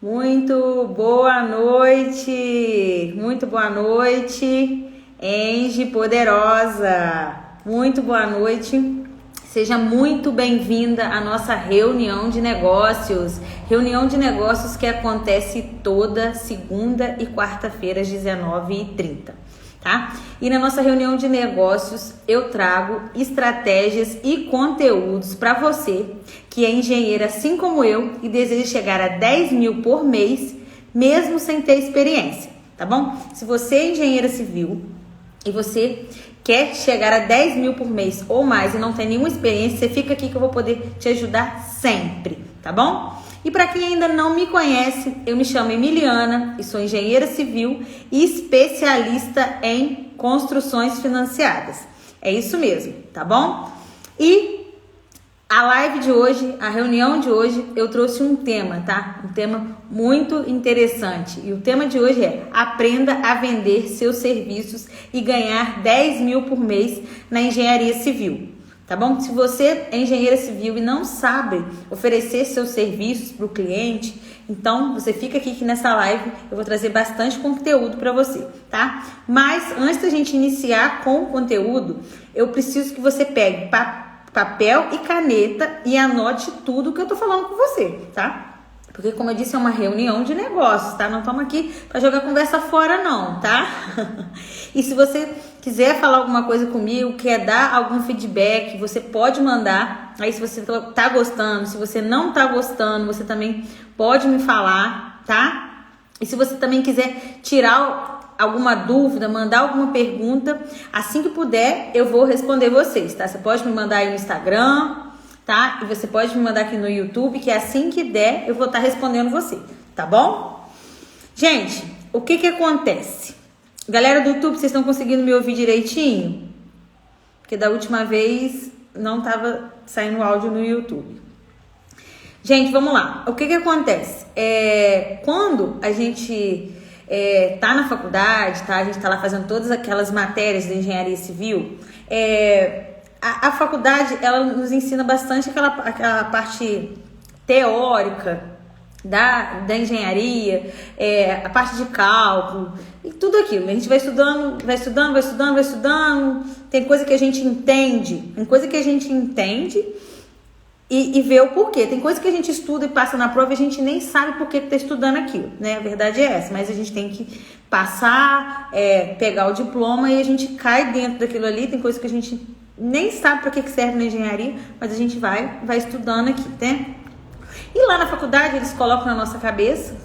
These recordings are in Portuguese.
Muito boa noite, Engie poderosa, muito boa noite, seja muito bem-vinda à nossa reunião de negócios que acontece toda segunda e quarta-feira às 19h30. Tá? E na nossa reunião de negócios eu trago estratégias e conteúdos para você que é engenheiro assim como eu e deseja chegar a 10 mil por mês, mesmo sem ter experiência, tá bom? Se você é engenheira civil e você quer chegar a 10 mil por mês ou mais e não tem nenhuma experiência, você fica aqui que eu vou poder te ajudar sempre, tá bom? E para quem ainda não me conhece, eu me chamo Emiliana e sou engenheira civil e especialista em construções financiadas. É isso mesmo, tá bom? E a live de hoje, a reunião de hoje, eu trouxe um tema, tá? Um tema muito interessante. E o tema de hoje é: aprenda a vender seus serviços e ganhar 10 mil por mês na engenharia civil. Tá bom? Se você é engenheira civil e não sabe oferecer seus serviços para o cliente, então você fica aqui que nessa live eu vou trazer bastante conteúdo para você, tá? Mas antes da gente iniciar com o conteúdo, eu preciso que você pegue papel e caneta e anote tudo que eu tô falando com você, tá? Porque, como eu disse, é uma reunião de negócios, tá? Não estamos aqui para jogar conversa fora, não, tá? E se você quiser falar alguma coisa comigo, quer dar algum feedback, você pode mandar. Aí, se você tá gostando, se você não tá gostando, você também pode me falar, tá? E se você também quiser tirar alguma dúvida, mandar alguma pergunta, assim que puder, eu vou responder vocês, tá? Você pode me mandar aí no Instagram, tá? E você pode me mandar aqui no YouTube, que assim que der, eu vou estar respondendo você, tá bom? Gente, o que acontece? Galera do YouTube, vocês estão conseguindo me ouvir direitinho? Porque da última vez não tava saindo áudio no YouTube. Gente, vamos lá. O que acontece? Quando a gente tá na faculdade, tá? A gente tá lá fazendo todas aquelas matérias de engenharia civil, a faculdade, ela nos ensina bastante aquela parte teórica da engenharia, a parte de cálculo e tudo aquilo. A gente vai estudando. Tem coisa que a gente entende, e vê o porquê. Tem coisa que a gente estuda e passa na prova e a gente nem sabe por que está estudando aquilo, né? A verdade é essa, mas a gente tem que passar, pegar o diploma e a gente cai dentro daquilo ali. Tem coisa que a gente nem sabe para que serve na engenharia, mas a gente vai estudando aqui, né? E lá na faculdade eles colocam na nossa cabeça,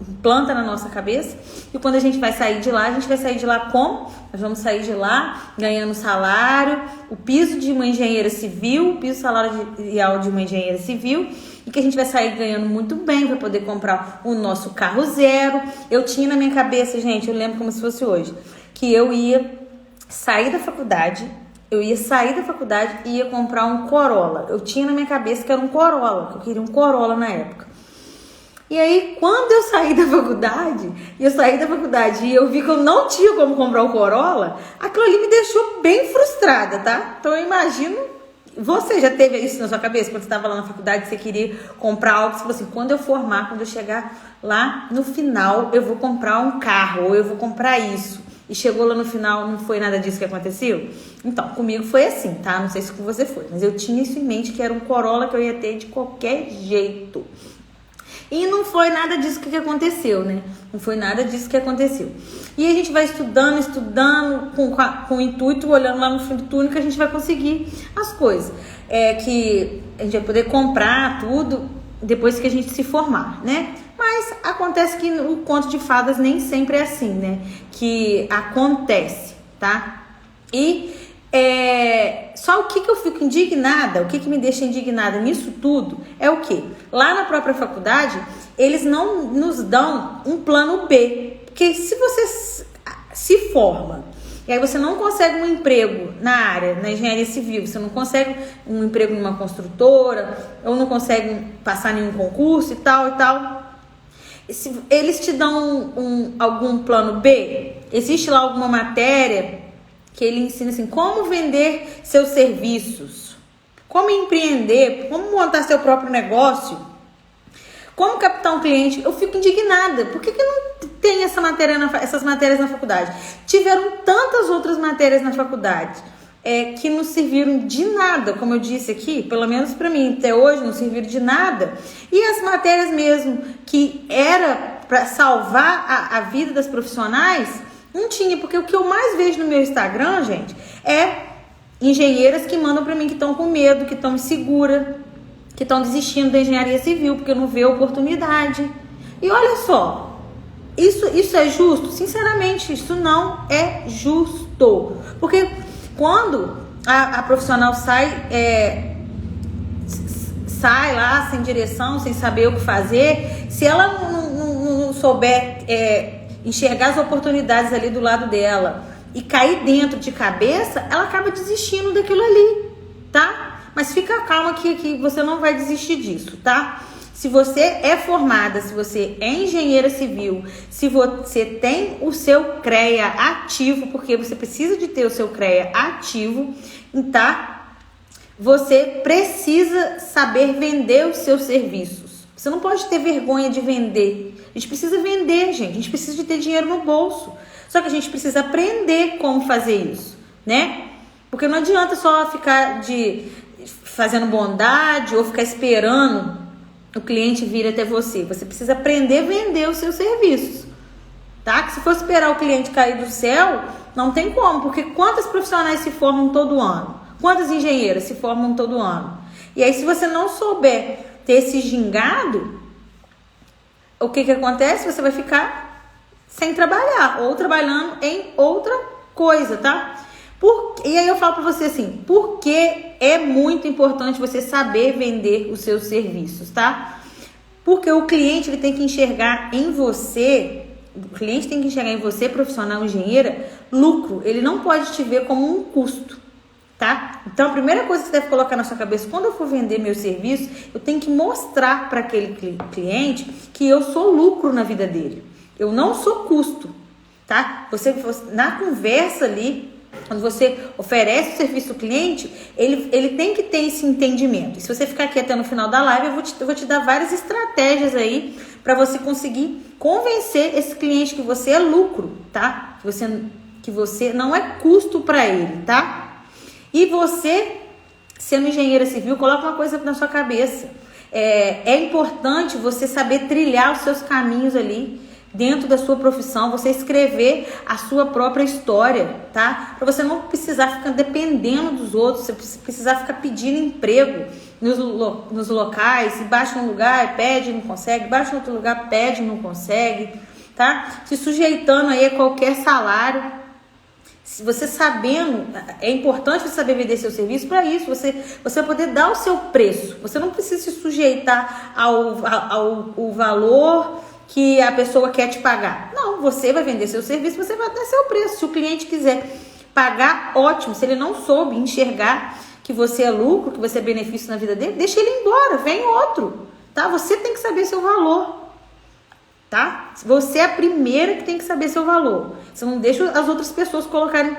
implanta na nossa cabeça, e quando a gente vai sair de lá, a gente vai sair de lá como? Nós vamos sair de lá ganhando salário, o piso de uma engenheira civil, o piso salarial de uma engenheira civil, e que a gente vai sair ganhando muito bem para poder comprar o nosso carro zero. Eu tinha na minha cabeça, gente, eu lembro como se fosse hoje, que eu ia sair da faculdade e ia comprar um Corolla. Eu tinha na minha cabeça que era um Corolla, que eu queria um Corolla na época. E aí, quando eu saí da faculdade e eu vi que eu não tinha como comprar o Corolla, aquilo ali me deixou bem frustrada, tá? Então eu imagino, você já teve isso na sua cabeça, quando você estava lá na faculdade, você queria comprar algo, você falou assim: quando eu formar, quando eu chegar lá no final, eu vou comprar um carro, ou eu vou comprar isso. E chegou lá no final, não foi nada disso que aconteceu? Então, comigo foi assim, tá? Não sei se com você foi, mas eu tinha isso em mente, que era um Corolla que eu ia ter de qualquer jeito. E não foi nada disso que aconteceu, né? Não foi nada disso que aconteceu. E a gente vai estudando, com o intuito, olhando lá no fim do túnel, que a gente vai conseguir as coisas. Que a gente vai poder comprar tudo depois que a gente se formar, né? Mas acontece que o conto de fadas nem sempre é assim, né? Que acontece, tá? E só o que eu fico indignada, o que me deixa indignada nisso tudo é o quê? Lá na própria faculdade, eles não nos dão um plano B. Porque se você se forma e aí você não consegue um emprego na área, na engenharia civil, você não consegue um emprego numa construtora, ou não consegue passar nenhum concurso e tal, eles te dão algum plano B? Existe lá alguma matéria que ele ensina assim, como vender seus serviços, como empreender, como montar seu próprio negócio, Como captar um cliente, eu fico indignada. Por que não tem essas matérias na faculdade? Tiveram tantas outras matérias na faculdade que não serviram de nada, como eu disse aqui, pelo menos para mim, até hoje não serviram de nada. E as matérias mesmo que era para salvar a vida das profissionais, não tinha, porque o que eu mais vejo no meu Instagram, gente, é engenheiras que mandam para mim que estão com medo, que estão inseguras, que estão desistindo da engenharia civil porque não vê oportunidade. E olha só, isso é justo? Sinceramente, isso não é justo. Porque quando a profissional sai lá sem direção, sem saber o que fazer, se ela não souber enxergar as oportunidades ali do lado dela e cair dentro de cabeça, ela acaba desistindo daquilo ali, tá? Mas fica calma que você não vai desistir disso, tá? Se você é formada, se você é engenheira civil, se você tem o seu CREA ativo, porque você precisa de ter o seu CREA ativo, tá? Você precisa saber vender os seus serviços. Você não pode ter vergonha de vender. A gente precisa vender, gente. A gente precisa de ter dinheiro no bolso. Só que a gente precisa aprender como fazer isso, né? Porque não adianta só ficar fazendo bondade ou ficar esperando o cliente vir até você. Você precisa aprender a vender os seus serviços, tá? Que se for esperar o cliente cair do céu, não tem como, porque quantas profissionais se formam todo ano? Quantas engenheiras se formam todo ano? E aí, se você não souber ter esse gingado, o que acontece? Você vai ficar sem trabalhar ou trabalhando em outra coisa, tá? E aí eu falo pra você assim, porque é muito importante você saber vender os seus serviços, tá? Porque o cliente ele tem que enxergar em você, profissional engenheira, lucro. Ele não pode te ver como um custo, tá? Então a primeira coisa que você deve colocar na sua cabeça, quando eu for vender meu serviço, eu tenho que mostrar para aquele cliente que eu sou lucro na vida dele. Eu não sou custo, tá? Você na conversa ali, quando você oferece o serviço ao cliente, ele tem que ter esse entendimento. E se você ficar aqui até no final da live, eu vou te dar várias estratégias aí para você conseguir convencer esse cliente que você é lucro, tá? Que você não é custo para ele, tá? E você, sendo engenheira civil, coloca uma coisa na sua cabeça. É importante você saber trilhar os seus caminhos ali dentro da sua profissão, você escrever a sua própria história, tá? Para você não precisar ficar dependendo dos outros, você precisar ficar pedindo emprego nos locais, se baixa num lugar, pede, não consegue, baixa em outro lugar, pede, não consegue, tá? Se sujeitando aí a qualquer salário. Se você sabendo, é importante você saber vender seu serviço para isso, você poder dar o seu preço. Você não precisa se sujeitar ao valor que a pessoa quer te pagar. Não, você vai vender seu serviço, você vai dar seu preço. Se o cliente quiser pagar, ótimo. Se ele não soube enxergar que você é lucro, que você é benefício na vida dele, deixa ele embora, vem outro, tá? Você tem que saber seu valor, tá? Você é a primeira que tem que saber seu valor. Você não deixa as outras pessoas colocarem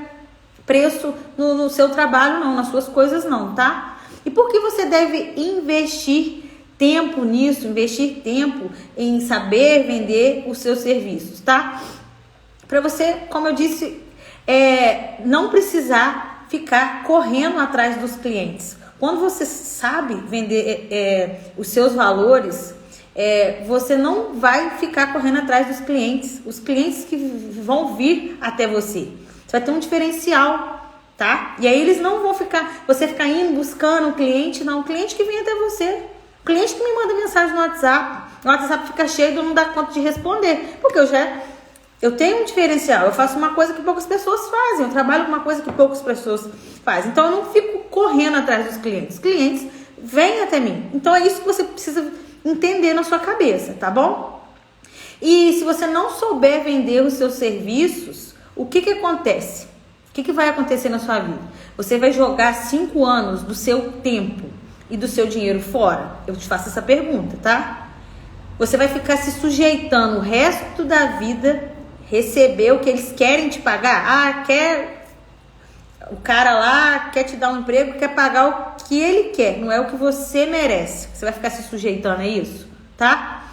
preço no seu trabalho, não, nas suas coisas, não, tá? E por que você deve investir tempo nisso, investir tempo em saber vender os seus serviços, tá? Para você, como eu disse, não precisar ficar correndo atrás dos clientes. Quando você sabe vender os seus valores, você não vai ficar correndo atrás dos clientes. Os clientes que vão vir até você. Você vai ter um diferencial, tá? E aí eles não vão você ficar indo buscando um cliente, não. O cliente que vem até você. O cliente que me manda mensagem no WhatsApp, o WhatsApp fica cheio e eu não dá conta de responder, porque eu tenho um diferencial, eu faço uma coisa que poucas pessoas fazem, eu trabalho com uma coisa que poucas pessoas fazem, então eu não fico correndo atrás dos clientes, os clientes vêm até mim, então é isso que você precisa entender na sua cabeça, tá bom? E se você não souber vender os seus serviços, o que acontece? O que vai acontecer na sua vida? Você vai jogar 5 anos do seu tempo e do seu dinheiro fora? Eu te faço essa pergunta, tá? Você vai ficar se sujeitando o resto da vida, receber o que eles querem te pagar? O cara lá quer te dar um emprego, quer pagar o que ele quer, não é o que você merece. Você vai ficar se sujeitando a isso, tá?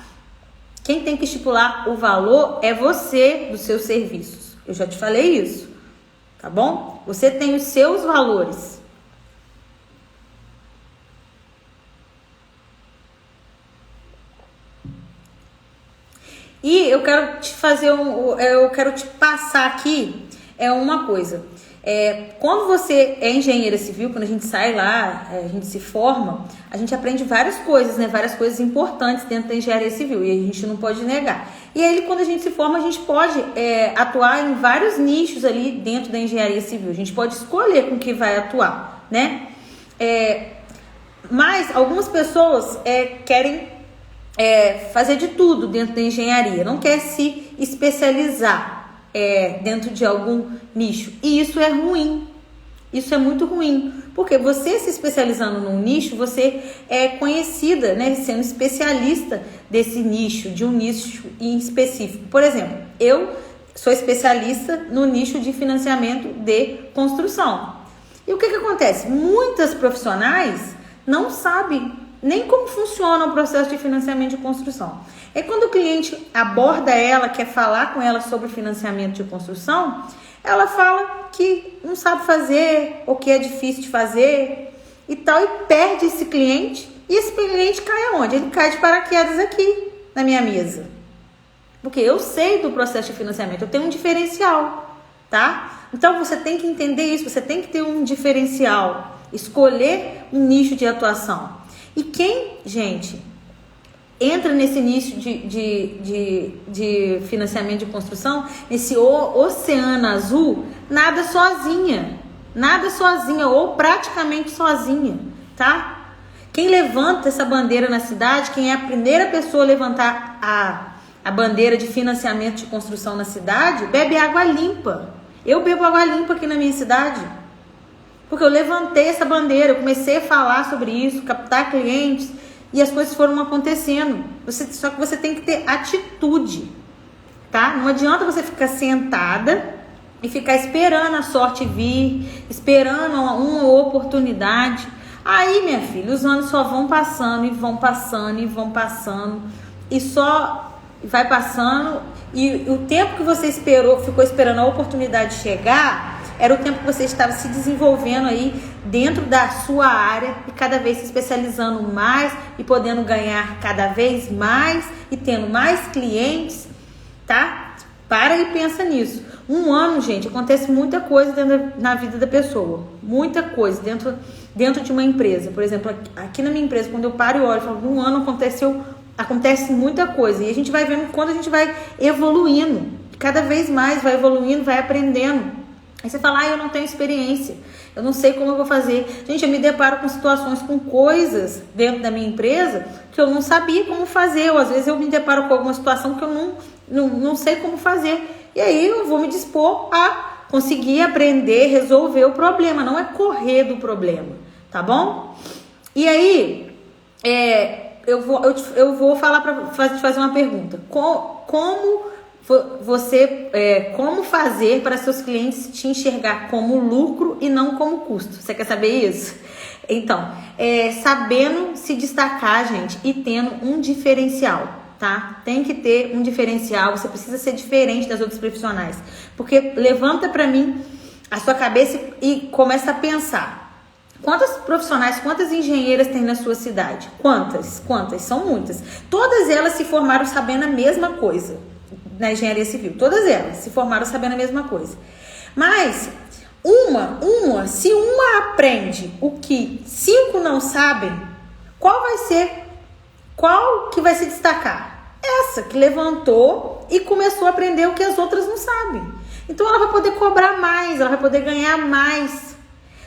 Quem tem que estipular o valor é você dos seus serviços. Eu já te falei isso, tá bom? Você tem os seus valores. E eu quero te eu quero te passar aqui uma coisa. Quando você é engenheira civil, quando a gente sai lá, a gente se forma, a gente aprende várias coisas, né? Várias coisas importantes dentro da engenharia civil e a gente não pode negar. E aí, quando a gente se forma, a gente pode atuar em vários nichos ali dentro da engenharia civil. A gente pode escolher com que vai atuar, né? Mas algumas pessoas querem fazer de tudo dentro da engenharia, não quer se especializar dentro de algum nicho, e isso é ruim, isso é muito ruim, porque você se especializando num nicho, você é conhecida, né, sendo especialista desse nicho, de um nicho em específico. Por exemplo, eu sou especialista no nicho de financiamento de construção, e o que acontece? Muitas profissionais não sabem nem como funciona o processo de financiamento de construção. É quando o cliente aborda ela, quer falar com ela sobre financiamento de construção, ela fala que não sabe fazer, ou que é difícil de fazer e tal, e perde esse cliente, e esse cliente cai aonde? Ele cai de paraquedas aqui na minha mesa. Porque eu sei do processo de financiamento, eu tenho um diferencial, tá? Então você tem que entender isso, você tem que ter um diferencial, escolher um nicho de atuação. E quem, gente, entra nesse nicho de financiamento de construção, nesse oceano azul, nada sozinha, ou praticamente sozinha, tá? Quem levanta essa bandeira na cidade, quem é a primeira pessoa a levantar a bandeira de financiamento de construção na cidade, bebe água limpa. Eu bebo água limpa aqui na minha cidade. Porque eu levantei essa bandeira, eu comecei a falar sobre isso, captar clientes, e as coisas foram acontecendo. Só que você tem que ter atitude, tá? Não adianta você ficar sentada e ficar esperando a sorte vir, esperando uma oportunidade. Aí, minha filha, os anos só vão passando e vão passando e vão passando, e só vai passando, e o tempo que você ficou esperando a oportunidade chegar, era o tempo que você estava se desenvolvendo aí dentro da sua área e cada vez se especializando mais e podendo ganhar cada vez mais e tendo mais clientes, tá? Para e pensa nisso. Um ano, gente, acontece muita coisa na vida da pessoa. Muita coisa dentro de uma empresa. Por exemplo, aqui na minha empresa, quando eu paro e olho, eu falo, um ano acontece muita coisa. E a gente vai vendo quando a gente vai evoluindo. Cada vez mais vai evoluindo, vai aprendendo. Aí você fala, eu não tenho experiência, eu não sei como eu vou fazer. Gente, eu me deparo com situações, com coisas dentro da minha empresa que eu não sabia como fazer. Ou às vezes eu me deparo com alguma situação que eu não sei como fazer. E aí eu vou me dispor a conseguir aprender, resolver o problema. Não é correr do problema, tá bom? E aí, eu vou falar para te fazer uma pergunta. Como fazer para seus clientes te enxergar como lucro e não como custo? Você quer saber isso? Então, sabendo se destacar, gente, e tendo um diferencial, tá? Tem que ter um diferencial, você precisa ser diferente das outras profissionais. Porque levanta para mim a sua cabeça e começa a pensar. Quantas profissionais, quantas engenheiras tem na sua cidade? Quantas? São muitas. Todas elas se formaram sabendo a mesma coisa. Na engenharia civil, todas elas se formaram sabendo a mesma coisa. Mas se uma aprende o que 5 não sabem, qual que vai se destacar? Essa que levantou e começou a aprender o que as outras não sabem. Então ela vai poder cobrar mais, ela vai poder ganhar mais.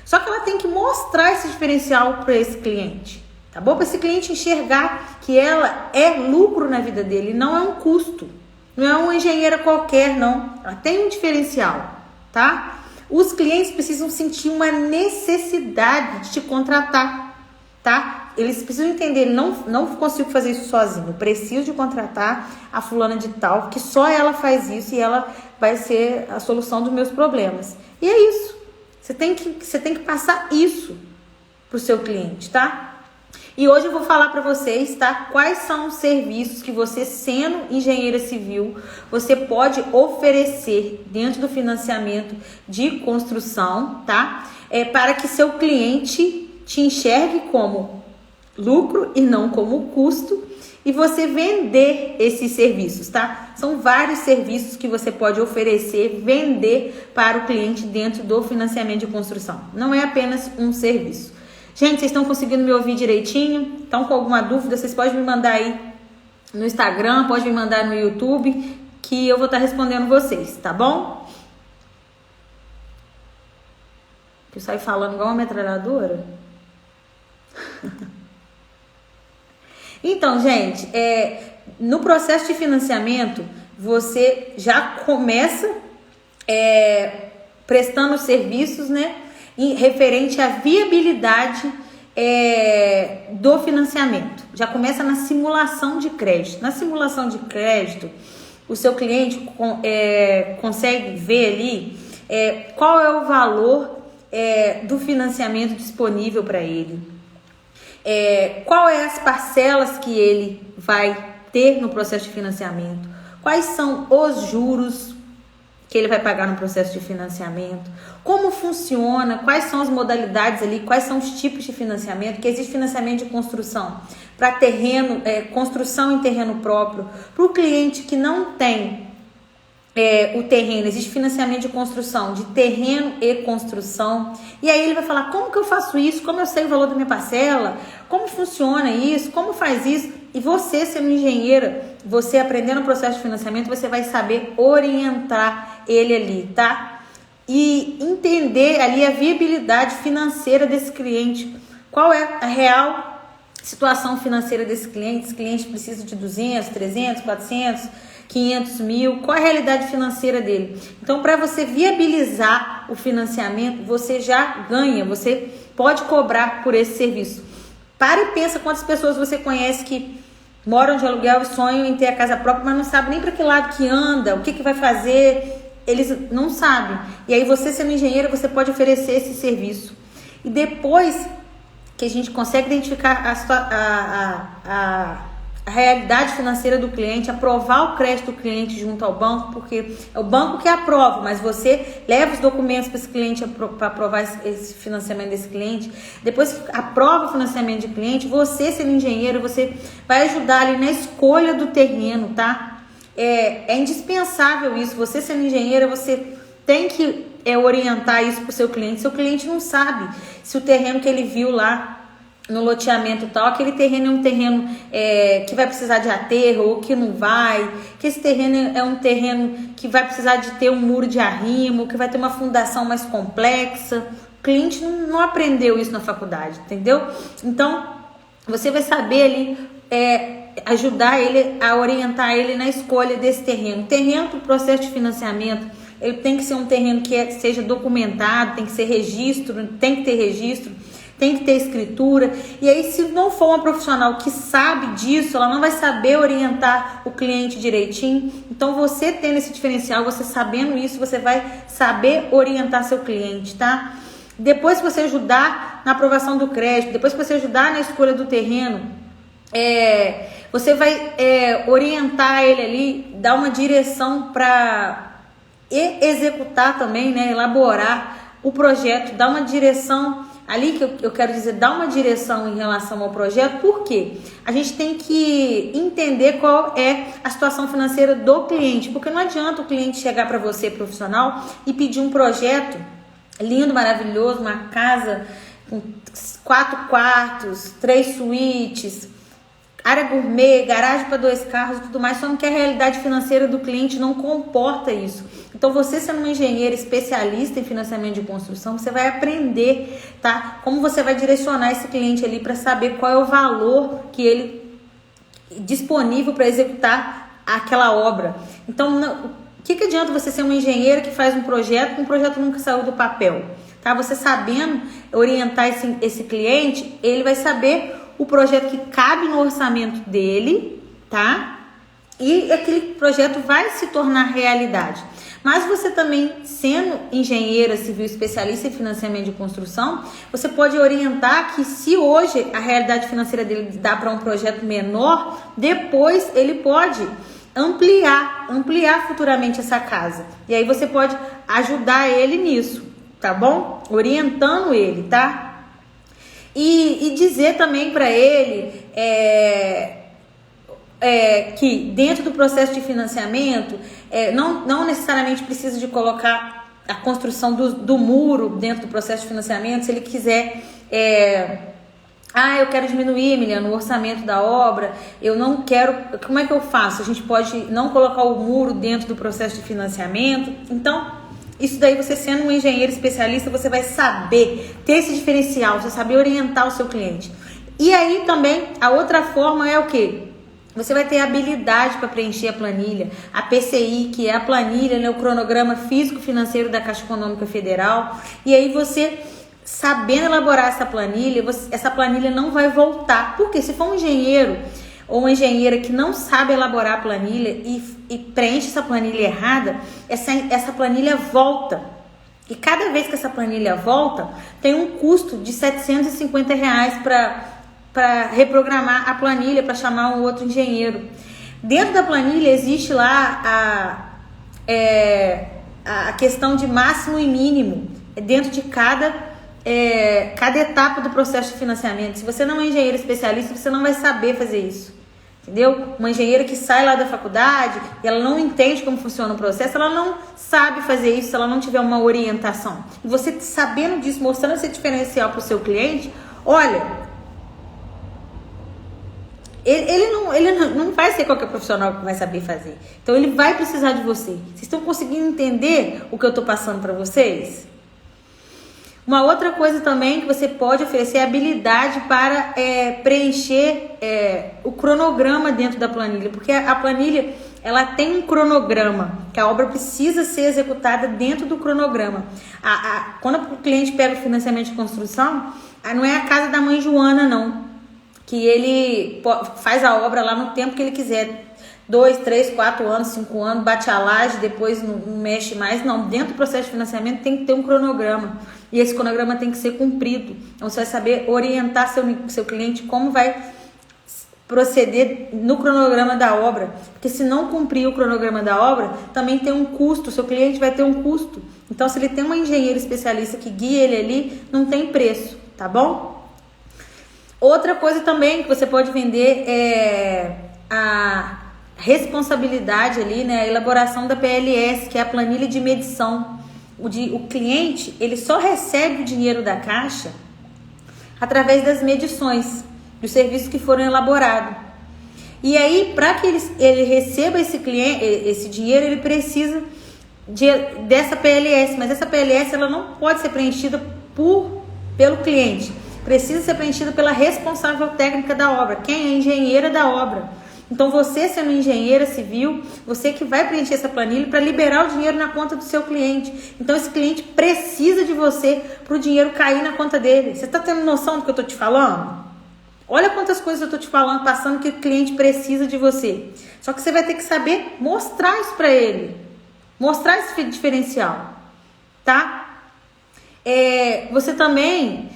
Só que ela tem que mostrar esse diferencial para esse cliente, tá bom? Para esse cliente enxergar que ela é lucro na vida dele, não é um custo. Não é uma engenheira qualquer, não. Ela tem um diferencial, tá? Os clientes precisam sentir uma necessidade de te contratar, tá? Eles precisam entender, não consigo fazer isso sozinho. Eu preciso de contratar a fulana de tal, que só ela faz isso e ela vai ser a solução dos meus problemas. E é isso. Você tem que passar isso pro seu cliente, tá? E hoje eu vou falar para vocês, tá? Quais são os serviços que você, sendo engenheira civil, você pode oferecer dentro do financiamento de construção, tá? Para que seu cliente te enxergue como lucro e não como custo, e você vender esses serviços, tá? São vários serviços que você pode oferecer, vender para o cliente dentro do financiamento de construção. Não é apenas um serviço. Gente, vocês estão conseguindo me ouvir direitinho? Estão com alguma dúvida? Vocês podem me mandar aí no Instagram, pode me mandar no YouTube, que eu vou estar respondendo vocês, tá bom? Eu saio falando igual uma metralhadora. Então, gente, no processo de financiamento, você já começa prestando serviços, né, referente à viabilidade do financiamento. Já começa na simulação de crédito. Na simulação de crédito, o seu cliente consegue ver ali qual é o valor do financiamento disponível para ele. Qual é as parcelas que ele vai ter no processo de financiamento, quais são os juros que ele vai pagar no processo de financiamento, como funciona, quais são as modalidades ali, quais são os tipos de financiamento, que existe financiamento de construção para terreno, construção em terreno próprio, para o cliente que não tem o terreno, existe financiamento de construção, de terreno e construção, e aí ele vai falar, como que eu faço isso, como eu sei o valor da minha parcela, como funciona isso, como faz isso, e você sendo engenheira, você aprendendo o processo de financiamento, você vai saber orientar ele ali, tá? E entender ali a viabilidade financeira desse cliente, qual é a real situação financeira desse cliente, esse cliente precisa de 200, 300, 400, 500 mil, qual é a realidade financeira dele. Então, para você viabilizar o financiamento, você já ganha, você pode cobrar por esse serviço. Para e pensa quantas pessoas você conhece que moram de aluguel e sonham em ter a casa própria, mas não sabem nem para que lado que anda, o que vai fazer, eles não sabem. E aí você, sendo engenheiro, você pode oferecer esse serviço. E depois que a gente consegue identificar a realidade financeira do cliente, aprovar o crédito do cliente junto ao banco, porque é o banco que aprova, mas você leva os documentos para esse cliente para aprovar esse financiamento desse cliente. Depois que aprova o financiamento de cliente, você, sendo engenheiro, você vai ajudar ali na escolha do terreno, tá? É indispensável isso. Você, sendo engenheira, você tem que orientar isso para o seu cliente. Seu cliente não sabe se o terreno que ele viu lá no loteamento tal, aquele terreno é um terreno que vai precisar de aterro ou que não vai, que esse terreno é um terreno que vai precisar de ter um muro de arrimo, que vai ter uma fundação mais complexa. O cliente não aprendeu isso na faculdade, entendeu? Então, você vai saber ali ajudar ele, a orientar ele na escolha desse terreno. Terreno para o processo de financiamento, ele tem que ser um terreno que seja documentado, tem que ser registro, tem que ter registro, tem que ter escritura. E aí, se não for uma profissional que sabe disso, ela não vai saber orientar o cliente direitinho. Então, você tendo esse diferencial, você sabendo isso, você vai saber orientar seu cliente, tá? Depois que você ajudar na aprovação do crédito, depois que você ajudar na escolha do terreno, você vai orientar ele ali, dar uma direção para executar também, né? Elaborar o projeto, dar uma direção ali, que eu quero dizer, dar uma direção em relação ao projeto. Por quê? A gente tem que entender qual é a situação financeira do cliente, porque não adianta o cliente chegar para você, profissional, e pedir um projeto lindo, maravilhoso, uma casa com 4 quartos, 3 suítes, área gourmet, garagem para 2 carros e tudo mais, só que a realidade financeira do cliente não comporta isso. Então, você sendo um engenheiro especialista em financiamento de construção, você vai aprender, tá? Como você vai direcionar esse cliente ali para saber qual é o valor que ele disponível para executar aquela obra. Então, o que adianta você ser um engenheiro que faz um projeto nunca saiu do papel, tá? Você sabendo orientar esse cliente, ele vai saber o projeto que cabe no orçamento dele, tá? E aquele projeto vai se tornar realidade. Mas você também, sendo engenheira civil especialista em financiamento de construção, você pode orientar que se hoje a realidade financeira dele dá para um projeto menor, depois ele pode ampliar futuramente essa casa. E aí você pode ajudar ele nisso, tá bom? Orientando ele, tá? E dizer também para ele que dentro do processo de financiamento não necessariamente precisa de colocar a construção do muro dentro do processo de financiamento. Se ele quiser eu quero diminuir, Emiliano, o orçamento da obra, eu não quero, como é que eu faço? A gente pode não colocar o muro dentro do processo de financiamento. Então, isso daí, você sendo um engenheiro especialista, você vai saber ter esse diferencial, você saber orientar o seu cliente. E aí também, a outra forma é o quê? Você vai ter habilidade para preencher a planilha, a PCI, que é a planilha, né, o cronograma físico-financeiro da Caixa Econômica Federal. E aí você, sabendo elaborar essa planilha não vai voltar. Porque se for um engenheiro ou uma engenheira que não sabe elaborar a planilha e preenche essa planilha errada, essa planilha volta. E cada vez que essa planilha volta, tem um custo de R$750 para reprogramar a planilha, para chamar um outro engenheiro. Dentro da planilha existe lá a questão de máximo e mínimo, dentro de cada etapa do processo de financiamento. Se você não é engenheiro especialista, você não vai saber fazer isso. Entendeu? Uma engenheira que sai lá da faculdade e ela não entende como funciona o processo, ela não sabe fazer isso se ela não tiver uma orientação. E você sabendo disso, mostrando esse diferencial para o seu cliente, olha, ele não vai ser qualquer profissional que vai saber fazer. Então ele vai precisar de você. Vocês estão conseguindo entender o que eu estou passando para vocês? Uma outra coisa também que você pode oferecer é habilidade para preencher o cronograma dentro da planilha, porque a planilha ela tem um cronograma, que a obra precisa ser executada dentro do cronograma. Quando o cliente pega o financiamento de construção, não é a casa da mãe Joana, não, que ele faz a obra lá no tempo que ele quiser. 2, 3, 4 anos, 5 anos, bate a laje, depois não mexe mais. Não, dentro do processo de financiamento tem que ter um cronograma. E esse cronograma tem que ser cumprido. Então você vai saber orientar seu cliente como vai proceder no cronograma da obra. Porque se não cumprir o cronograma da obra, também tem um custo. O seu cliente vai ter um custo. Então se ele tem uma engenheira especialista que guia ele ali, não tem preço, tá bom? Outra coisa também que você pode vender é a responsabilidade ali, né? A elaboração da PLS, que é a planilha de medição. O cliente, ele só recebe o dinheiro da Caixa através das medições dos serviços que foram elaborados. E aí, para que ele receba esse dinheiro, ele precisa dessa PLS. Mas essa PLS ela não pode ser preenchida pelo cliente. Precisa ser preenchida pela responsável técnica da obra, quem é a engenheira da obra. Então você, sendo engenheira civil, você que vai preencher essa planilha para liberar o dinheiro na conta do seu cliente. Então esse cliente precisa de você para o dinheiro cair na conta dele. Você está tendo noção do que eu estou te falando? Olha quantas coisas eu estou te falando, passando que o cliente precisa de você. Só que você vai ter que saber mostrar isso para ele. Mostrar esse diferencial. Tá? Você também...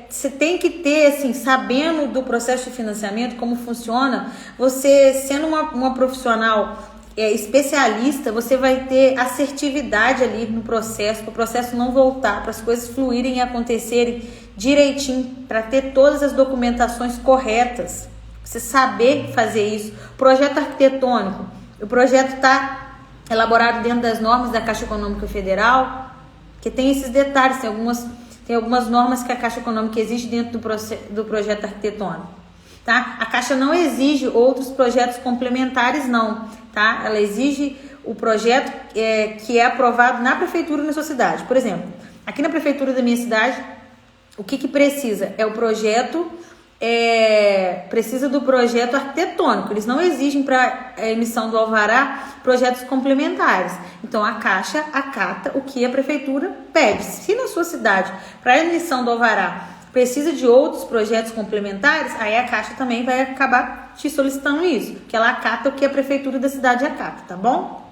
você tem que ter, assim, sabendo do processo de financiamento, como funciona, você sendo uma profissional especialista, você vai ter assertividade ali no processo, para o processo não voltar, para as coisas fluírem e acontecerem direitinho, para ter todas as documentações corretas, você saber fazer isso. Projeto arquitetônico, o projeto está elaborado dentro das normas da Caixa Econômica Federal, que tem esses detalhes, tem algumas normas que a Caixa Econômica exige dentro do projeto arquitetônico, tá? A Caixa não exige outros projetos complementares, não, tá? Ela exige o projeto que é aprovado na prefeitura na sua cidade. Por exemplo, aqui na prefeitura da minha cidade, o que precisa? É o projeto, precisa do projeto arquitetônico. Eles não exigem para a emissão do alvará projetos complementares. Então a Caixa acata o que a prefeitura pede. Se na sua cidade, para a emissão do alvará, precisa de outros projetos complementares, aí a Caixa também vai acabar te solicitando isso, que ela acata o que a prefeitura da cidade acata, tá bom?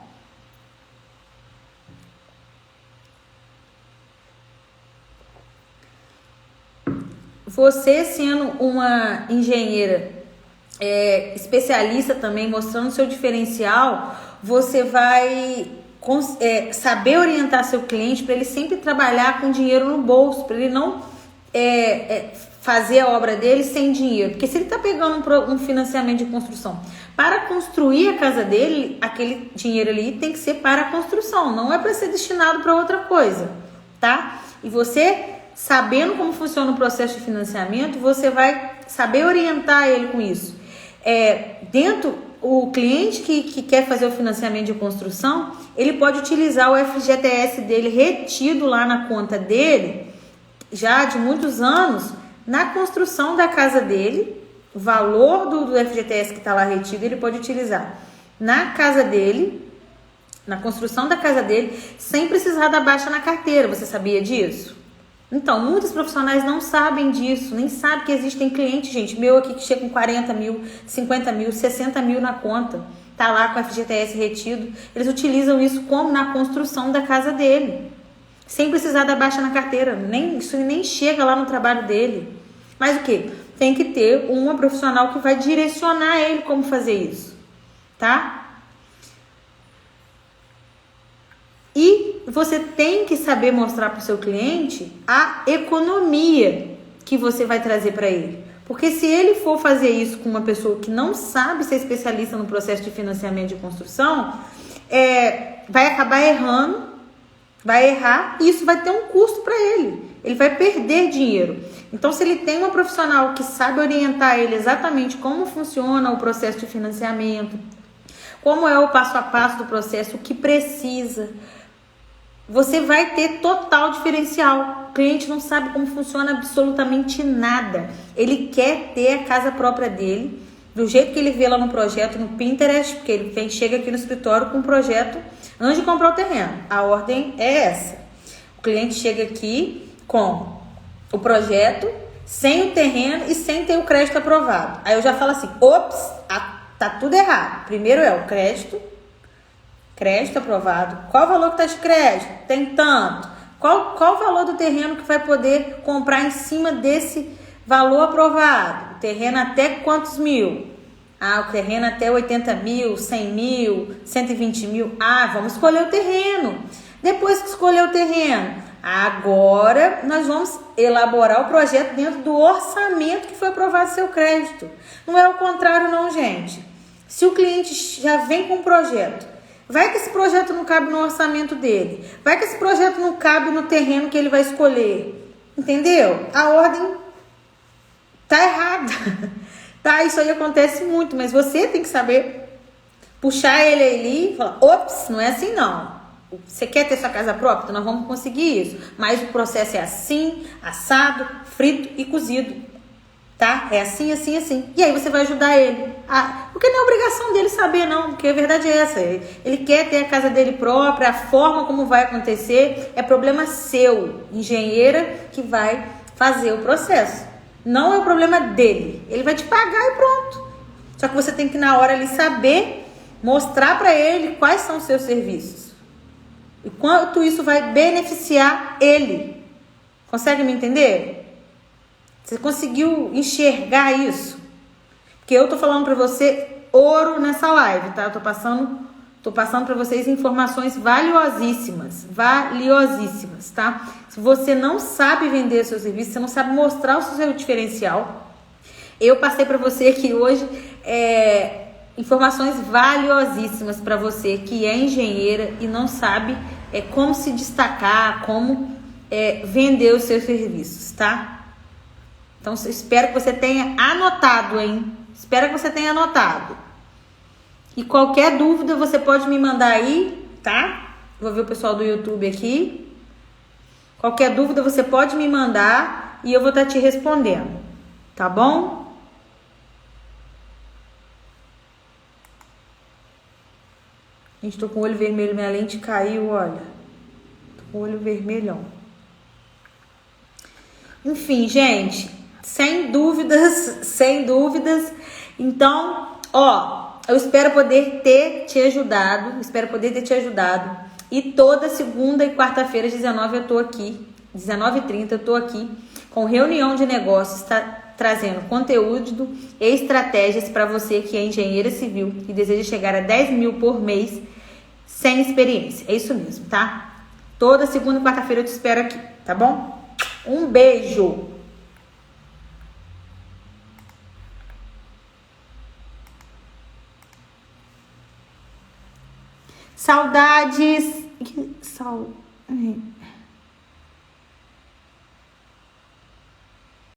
você sendo uma engenheira especialista também, mostrando seu diferencial, você vai saber orientar seu cliente para ele sempre trabalhar com dinheiro no bolso, para ele não fazer a obra dele sem dinheiro. Porque se ele está pegando um financiamento de construção para construir a casa dele, aquele dinheiro ali tem que ser para a construção, não é para ser destinado para outra coisa, tá? E você, sabendo como funciona o processo de financiamento, você vai saber orientar ele com isso. O cliente que quer fazer o financiamento de construção, ele pode utilizar o FGTS dele retido lá na conta dele, já de muitos anos, na construção da casa dele. O valor do FGTS que está lá retido, ele pode utilizar na casa dele, na construção da casa dele, sem precisar da baixa na carteira. Você sabia disso? Então, muitos profissionais não sabem disso, nem sabem que existem clientes, gente, meu aqui que chega com 40 mil, 50 mil, 60 mil na conta, tá lá com o FGTS retido. Eles utilizam isso como na construção da casa dele, sem precisar da baixa na carteira, isso nem chega lá no trabalho dele. Mas o que? Tem que ter uma profissional que vai direcionar ele como fazer isso, tá? E você tem que saber mostrar para o seu cliente a economia que você vai trazer para ele. Porque se ele for fazer isso com uma pessoa que não sabe ser especialista no processo de financiamento de construção, vai acabar errando, vai errar e isso vai ter um custo para ele. Ele vai perder dinheiro. Então, se ele tem uma profissional que sabe orientar ele exatamente como funciona o processo de financiamento, como é o passo a passo do processo, o que precisa, você vai ter total diferencial. O cliente não sabe como funciona absolutamente nada. Ele quer ter a casa própria dele, do jeito que ele vê lá no projeto, no Pinterest, porque ele chega aqui no escritório com um projeto antes de comprar o terreno. A ordem é essa. O cliente chega aqui com o projeto, sem o terreno e sem ter o crédito aprovado. Aí eu já falo assim, ops, tá tudo errado. Primeiro o crédito aprovado. Qual o valor que tá de crédito? Tem tanto. Qual o valor do terreno que vai poder comprar em cima desse valor aprovado? O terreno até quantos mil? O terreno até 80 mil, 100 mil, 120 mil. Vamos escolher o terreno. Depois que escolher o terreno, agora nós vamos elaborar o projeto dentro do orçamento que foi aprovado seu crédito. Não é o contrário não, gente. Se o cliente já vem com um projeto, vai que esse projeto não cabe no orçamento dele, vai que esse projeto não cabe no terreno que ele vai escolher, entendeu? A ordem tá errada. Tá, isso aí acontece muito, mas você tem que saber puxar ele ali e falar, ops, não é assim não. Você quer ter sua casa própria? Então nós vamos conseguir isso. Mas o processo é assim, assado, frito e cozido. Tá? É assim, assim, assim. E aí você vai ajudar ele. Porque não é obrigação dele saber, não. Porque a verdade é essa. Ele quer ter a casa dele própria, a forma como vai acontecer é problema seu, engenheira, que vai fazer o processo. Não é o problema dele. Ele vai te pagar e pronto. Só que você tem que, na hora ali, saber mostrar para ele quais são os seus serviços. E quanto isso vai beneficiar ele. Consegue me entender? Você conseguiu enxergar isso? Porque eu tô falando para você ouro nessa live, tá? Eu tô passando para vocês informações valiosíssimas, tá? Se você não sabe vender seu serviço, você não sabe mostrar o seu diferencial, eu passei para você aqui hoje informações valiosíssimas para você que é engenheira e não sabe como se destacar, como vender os seus serviços, tá? Então, espero que você tenha anotado, hein? Espero que você tenha anotado. E qualquer dúvida você pode me mandar aí, tá? Vou ver o pessoal do YouTube aqui. Qualquer dúvida você pode me mandar e eu vou estar te respondendo, tá bom? Gente, tô com o olho vermelho, minha lente caiu, olha. Tô com o olho vermelhão. Enfim, gente, sem dúvidas. Então, eu espero poder ter te ajudado. E toda segunda e quarta-feira, às 19h, eu tô aqui. 19h30, eu tô aqui com reunião de negócios, está trazendo conteúdo e estratégias para você que é engenheira civil e deseja chegar a 10 mil por mês sem experiência. É isso mesmo, tá? Toda segunda e quarta-feira eu te espero aqui, tá bom? Um beijo! Saudades!